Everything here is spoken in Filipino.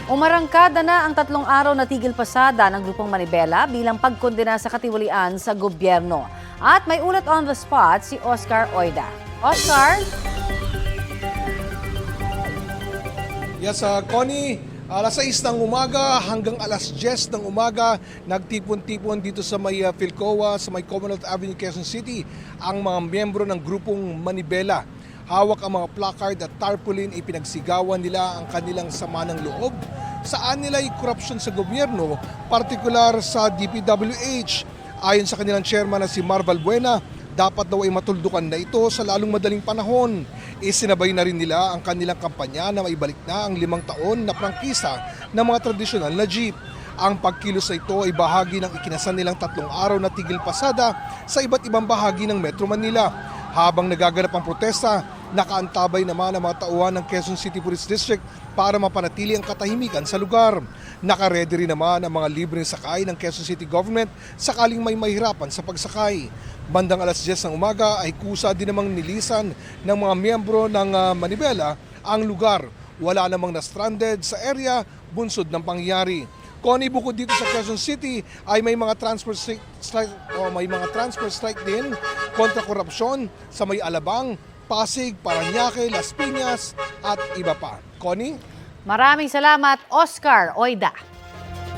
Umarangkada na ang 3 araw na tigil pasada ng grupong Manibela bilang pagkondena sa katiwalian sa gobyerno. At may ulat on the spot si Oscar Oida. Oscar? Yes, Connie, alas 6 ng umaga hanggang alas 10 ng umaga, nagtipon-tipon dito sa may Philcoa, sa may Commonwealth Avenue, Quezon City, ang mga miyembro ng grupong Manibela. Hawak ang mga placard at tarpaulin, ipinagsigawan nila ang kanilang sama ng loob. Saan nila ay korupsyon sa gobyerno, partikular sa DPWH. Ayon sa kanilang chairman na si Marval Buena, dapat daw ay matuldukan na ito sa lalong madaling panahon. Isinabay na rin nila ang kanilang kampanya na maibalik na ang 5 taon na prangkisa ng mga tradisyonal na jeep. Ang pagkilos na ito ay bahagi ng ikinasan nilang 3 araw na tigil pasada sa iba't ibang bahagi ng Metro Manila. Habang nagaganap ang protesta, nakaantabay naman ang mga tauhan ng Quezon City Police District para mapanatili ang katahimikan sa lugar. Nakaredy rin naman ang mga libreng sakay ng Quezon City Government sakaling may mahirapan sa pagsakay. Bandang alas 10 ng umaga ay kusa din namang nilisan ng mga miyembro ng Manibela ang lugar. Wala namang na-stranded sa area bunsod ng pangyayari. Connie, bukod dito sa Quezon City ay may mga transport strike din kontra korupsyon sa may Alabang, Pasig, Parañaque, Las Piñas at iba pa. Connie? Maraming salamat, Oscar Oida.